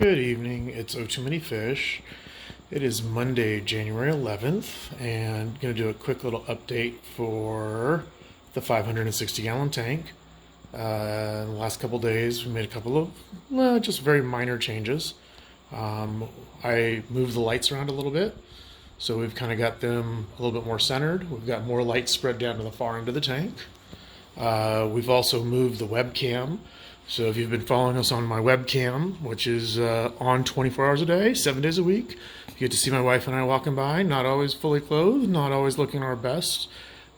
Good evening, it's o2manyfish. It is Monday, January 11th, and I'm going to do a quick little update for the 560 gallon tank. In the last couple days, we made a couple of just very minor changes. I moved the lights around a little bit, so we've kind of got them a little bit more centered. We've got more lights spread down to the far end of the tank. We've also moved the webcam. So if you've been following us on my webcam, which is on 24 hours a day, 7 days a week, you get to see my wife and I walking by, not always fully clothed, not always looking our best.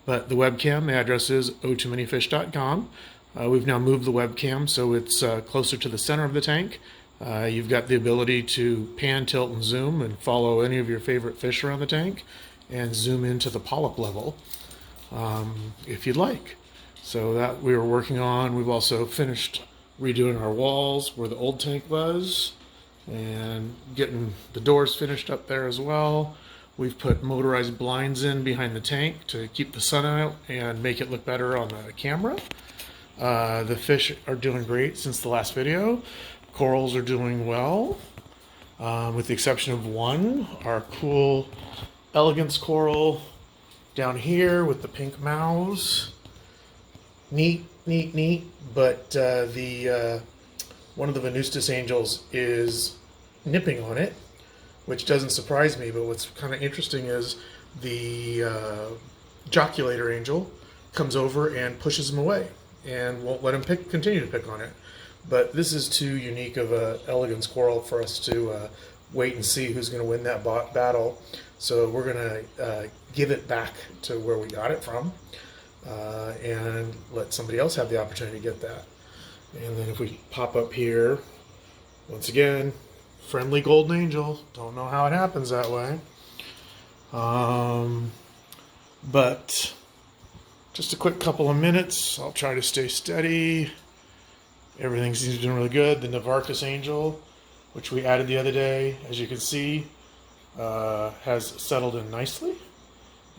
But the webcam, the address is o2manyfish.com. We've now moved the webcam so it's closer to the center of the tank. You've got the ability to pan, tilt, and zoom and follow any of your favorite fish around the tank and zoom into the polyp level if you'd like. So that we were working on. We've also finished redoing our walls where the old tank was and getting the doors finished up there as well. We've put motorized blinds in behind the tank to keep the sun out and make it look better on the camera. The fish are doing great since the last video. Corals are doing well, with the exception of one, our cool Elegance coral down here with the pink mouths. Neat, but one of the Venustus angels is nipping on it, which doesn't surprise me, but what's kind of interesting is the joculator angel comes over and pushes him away and won't let him continue to pick on it. But this is too unique of a elegance coral for us to wait and see who's going to win that battle. So we're going to give it back to where we got it from. And let somebody else have the opportunity to get that. And then if we pop up here, once again, friendly golden angel. Don't know how it happens that way. But just a quick couple of minutes. I'll try to stay steady. Everything seems to be doing really good. The Navarcus angel, which we added the other day, as you can see, has settled in nicely.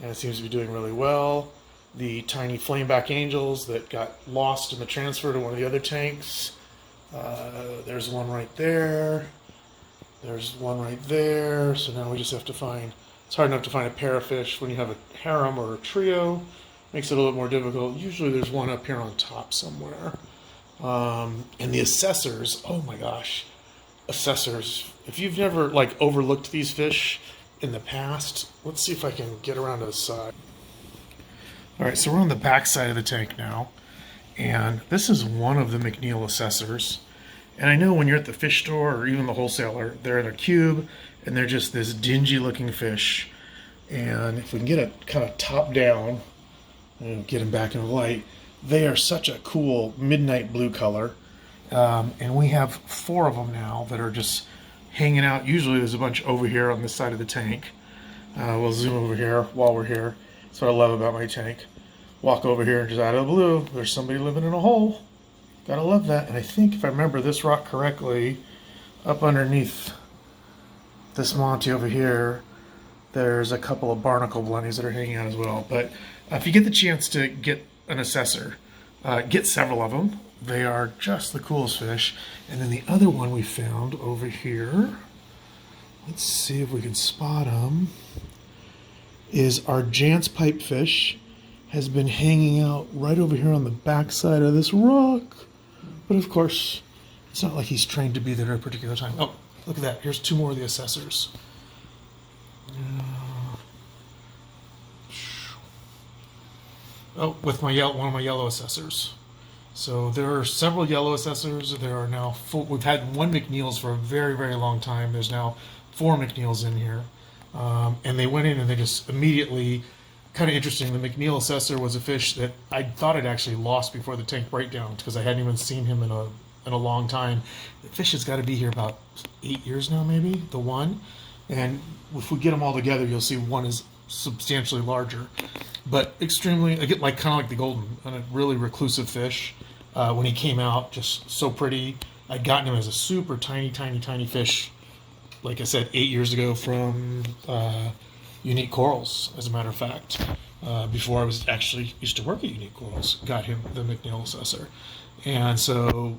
And it seems to be doing really well. The tiny flameback angels that got lost in the transfer to one of the other tanks. There's one right there. There's one right there. So now we just have to find, it's hard enough to find a pair of fish when you have a harem or a trio. Makes it a little bit more difficult. Usually there's one up here on top somewhere. And the assessors, oh my gosh. Assessors. If you've never overlooked these fish in the past, let's see if I can get around to the side. Alright, so we're on the back side of the tank now, and this is one of the McNeil Assessors. And I know when you're at the fish store or even the wholesaler, they're in a cube and they're just this dingy looking fish. And if we can get it kind of top down and get them back in the light, they are such a cool midnight blue color. And we have 4 of them now that are just hanging out. Usually there's a bunch over here on this side of the tank. We'll zoom over here while we're here. That's what I love about my tank. Walk over here and just out of the blue, there's somebody living in a hole. Gotta love that. And I think if I remember this rock correctly, up underneath this Monty over here, there's a couple of barnacle blunnies that are hanging out as well. But if you get the chance to get an assessor, get several of them. They are just the coolest fish. And then the other one we found over here, let's see if we can spot them, is our Jant's pipefish. Has been hanging out right over here on the back side of this rock. But of course, it's not like he's trained to be there at a particular time. Oh, look at that. Here's 2 more of the assessors. Oh, with one of my yellow assessors. So there are several yellow assessors. There are now we've had 1 McNeil's for a very, very long time. There's now 4 McNeil's in here. And they went in and they just immediately, kind of interesting, the McNeil Assessor was a fish that I thought I'd actually lost before the tank breakdown because I hadn't even seen him in a long time. The fish has got to be here about 8 years now, maybe, the one. And if we get them all together, you'll see one is substantially larger. But extremely, kind of like the golden, and a really reclusive fish. When he came out, just so pretty. I'd gotten him as a super tiny fish, like I said, 8 years ago from Unique Corals, as a matter of fact. Before I was actually used to work at Unique Corals, got him the McNeil Assessor. And so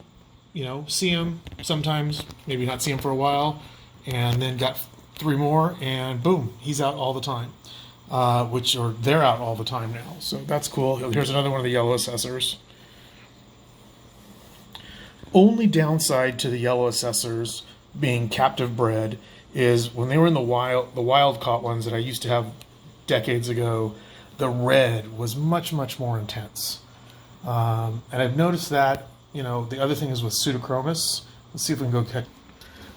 see him sometimes, maybe not see him for a while, and then got 3 more, and boom, he's out all the time. They're out all the time now, so that's cool. Here's another one of the yellow assessors. Only downside to the yellow assessors being captive bred is when they were in the wild caught ones that I used to have decades ago, the red was much, much more intense. And I've noticed that, the other thing is with Pseudochromis. Let's see if we can go catch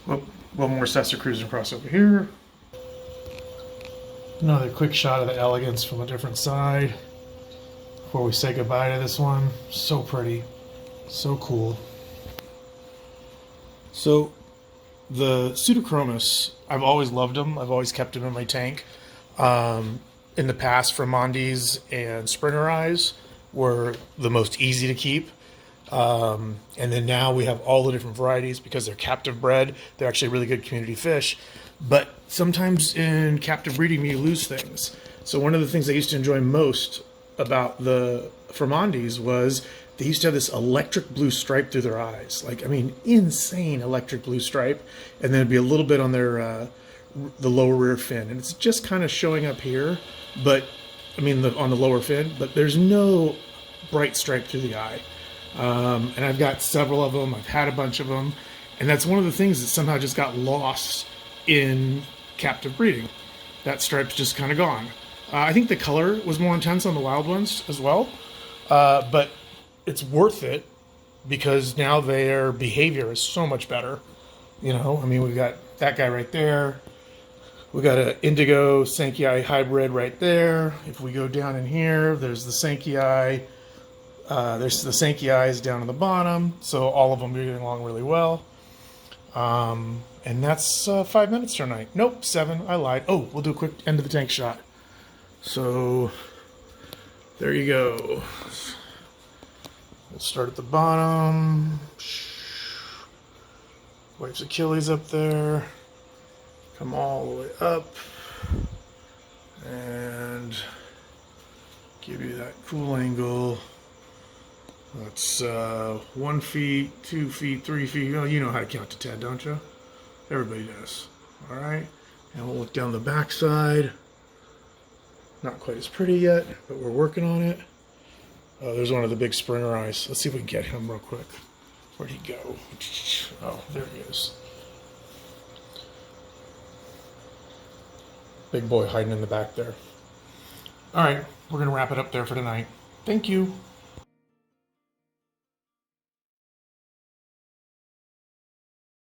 one more assessor cruising across over here. Another quick shot of the Elegance from a different side before we say goodbye to this one. So pretty, so cool. So the Pseudochromis, I've always loved them. I've always kept them in my tank. In the past, Fremondis and Springer Eyes were the most easy to keep. And then now we have all the different varieties because they're captive bred. They're actually really good community fish. But sometimes in captive breeding, you lose things. So one of the things I used to enjoy most about the Fremondis was they used to have this electric blue stripe through their eyes. Insane electric blue stripe. And then it'd be a little bit on their the lower rear fin. And it's just kind of showing up here, but on the lower fin, but there's no bright stripe through the eye. And I've got several of them. I've had a bunch of them. And that's one of the things that somehow just got lost in captive breeding. That stripe's just kind of gone. I think the color was more intense on the wild ones as well. But it's worth it because now their behavior is so much better. We've got that guy right there. We got an indigo Sankei hybrid right there. If we go down in here, there's the Sankei. There's the Sankei's down on the bottom. So all of them are getting along really well. And that's 5 minutes tonight. Nope, 7. I lied. Oh, we'll do a quick end of the tank shot. So there you go. We'll start at the bottom. Wife's Achilles up there. Come all the way up. And give you that cool angle. That's 1 feet, 2 feet, 3 feet. You know how to count to 10, don't you? Everybody does. All right. And we'll look down the back side. Not quite as pretty yet, but we're working on it. There's one of the big Springer Eyes. Let's see if we can get him real quick. Where'd he go? Oh, there he is. Big boy hiding in the back there. All right, we're going to wrap it up there for tonight. Thank you.